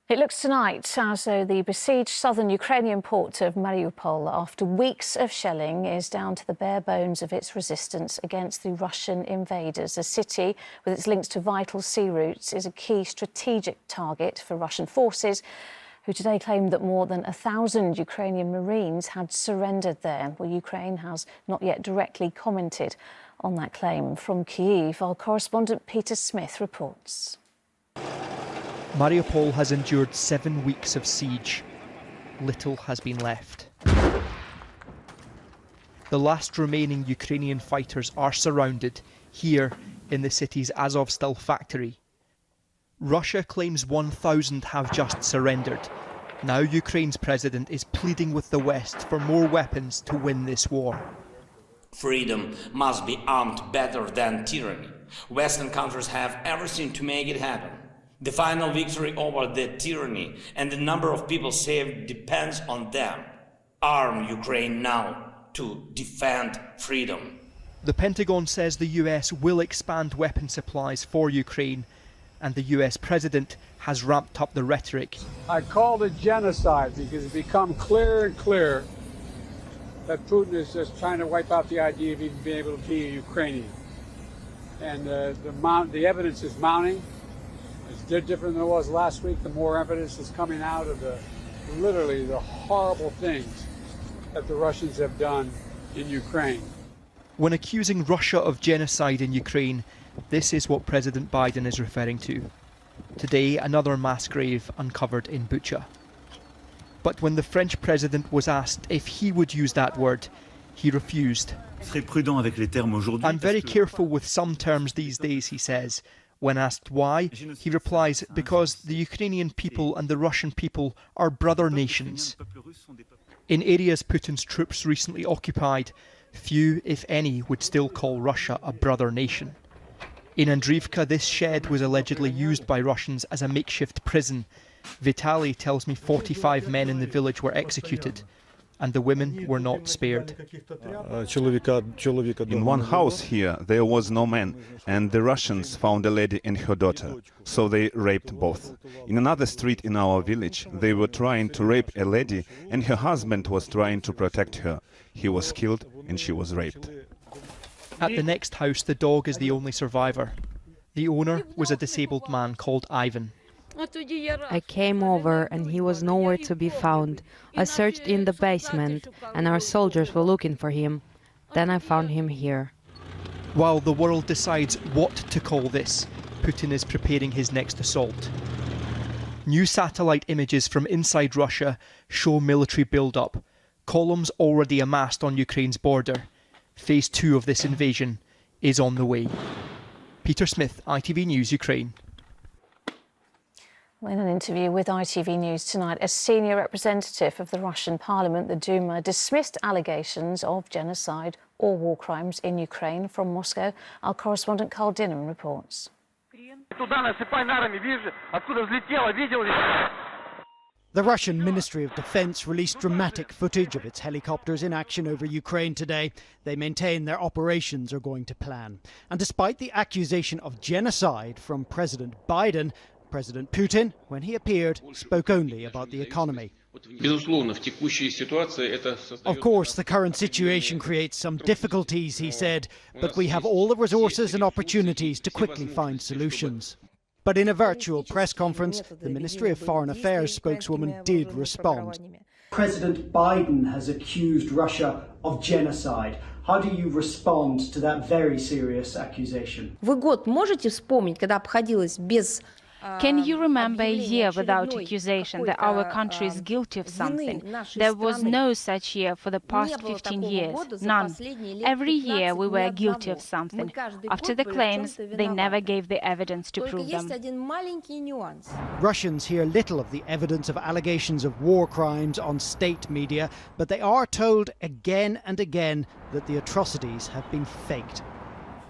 It looks tonight as though the besieged southern Ukrainian port of Mariupol, after weeks of shelling, is down to the bare bones of its resistance against the Russian invaders. The city, with its links to vital sea routes, is a key strategic target for Russian forces, who today claimed that more than 1,000 Ukrainian Marines had surrendered there. Well, Ukraine has not yet directly commented on that claim. From Kyiv, our correspondent Peter Smith reports. Mariupol has endured 7 weeks of siege. Little has been left. The last remaining Ukrainian fighters are surrounded here in the city's Azovstal factory. Russia claims 1,000 have just surrendered. Now Ukraine's president is pleading with the West for more weapons to win this war. Freedom must be armed better than tyranny. Western countries have everything to make it happen. The final victory over the tyranny and the number of people saved depends on them. Arm Ukraine now to defend freedom. The Pentagon says the US will expand weapon supplies for Ukraine, and the US president has ramped up the rhetoric. I called it genocide because it's become clearer and clearer that Putin is just trying to wipe out the idea of even being able to be a Ukrainian. And the evidence is mounting. It's different than it was last week. The more evidence is coming out of literally the horrible things that the Russians have done in Ukraine. When accusing Russia of genocide in Ukraine, this is what President Biden is referring to. Today, another mass grave uncovered in Bucha. But when the French president was asked if he would use that word, he refused. I'm very careful with some terms these days, he says. When asked why, he replies, because the Ukrainian people and the Russian people are brother nations. In areas Putin's troops recently occupied, few, if any, would still call Russia a brother nation. In Andriivka, this shed was allegedly used by Russians as a makeshift prison. Vitaly tells me 45 men in the village were executed, and the women were not spared. In one house here, there was no man, and the Russians found a lady and her daughter, so they raped both. In another street in our village, they were trying to rape a lady, and her husband was trying to protect her. He was killed, and she was raped. At the next house, the dog is the only survivor. The owner was a disabled man called Ivan. I came over and he was nowhere to be found. I searched in the basement and our soldiers were looking for him. Then I found him here. While the world decides what to call this, Putin is preparing his next assault. New satellite images from inside Russia show military build-up. Columns already amassed on Ukraine's border. Phase 2 of this invasion is on the way. Peter Smith, ITV News, Ukraine. In an interview with ITV News tonight, a senior representative of the Russian parliament, the Duma, dismissed allegations of genocide or war crimes in Ukraine. From Moscow, our correspondent Carl Dinham reports. The Russian Ministry of Defense released dramatic footage of its helicopters in action over Ukraine today. They maintain their operations are going to plan. And despite the accusation of genocide from President Biden, President Putin, when he appeared, spoke only about the economy. Of course, the current situation creates some difficulties, he said, but we have all the resources and opportunities to quickly find solutions. But in a virtual press conference, the Ministry of Foreign Affairs spokeswoman did respond. President Biden has accused Russia of genocide. How do you respond to that very serious accusation? Can you remember a year without accusation that our country is guilty of something? There was no such year for the past 15 years, none. Every year we were guilty of something. After the claims, they never gave the evidence to prove them. Russians hear little of the evidence of allegations of war crimes on state media, but they are told again and again that the atrocities have been faked.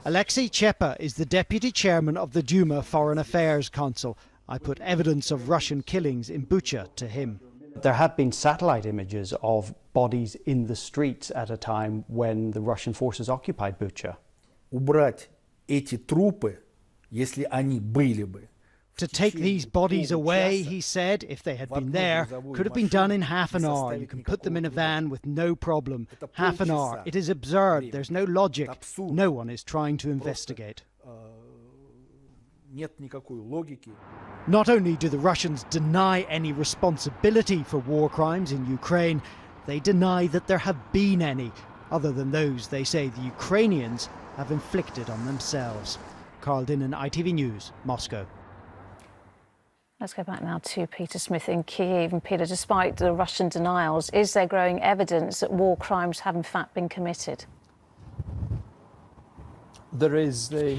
Alexei Chepa is the deputy chairman of the Duma Foreign Affairs Council. I put evidence of Russian killings in Bucha to him. There have been satellite images of bodies in the streets at a time when the Russian forces occupied Bucha. Убрать эти трупы, если они были бы, To take these bodies away, he said, if they had been there, could have been done in half an hour. You can put them in a van with no problem. Half an hour. It is absurd. There's no logic. No one is trying to investigate. Not only do the Russians deny any responsibility for war crimes in Ukraine, they deny that there have been any, other than those they say the Ukrainians have inflicted on themselves. Carl Dinnan, ITV News, Moscow. Let's go back now to Peter Smith in Kyiv. And Peter, despite the Russian denials, is there growing evidence that war crimes have in fact been committed? There is. The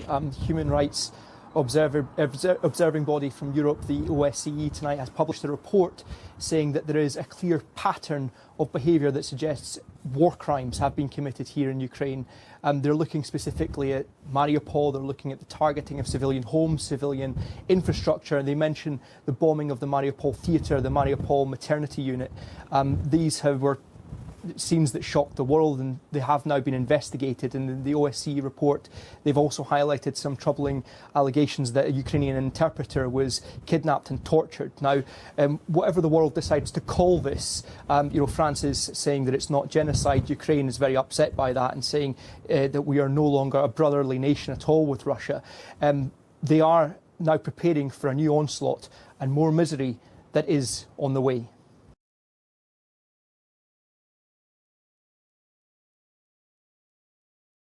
human rights observing body from Europe, the OSCE, tonight has published a report saying that there is a clear pattern of behaviour that suggests war crimes have been committed here in Ukraine. They're looking specifically at Mariupol, they're looking at the targeting of civilian homes, civilian infrastructure, and they mention the bombing of the Mariupol theatre, the Mariupol maternity unit. These were scenes that shocked the world, and they have now been investigated. In the OSCE report, they've also highlighted some troubling allegations that a Ukrainian interpreter was kidnapped and tortured. Now, whatever the world decides to call this, France is saying that it's not genocide. Ukraine is very upset by that and saying that we are no longer a brotherly nation at all with Russia. They are now preparing for a new onslaught and more misery that is on the way.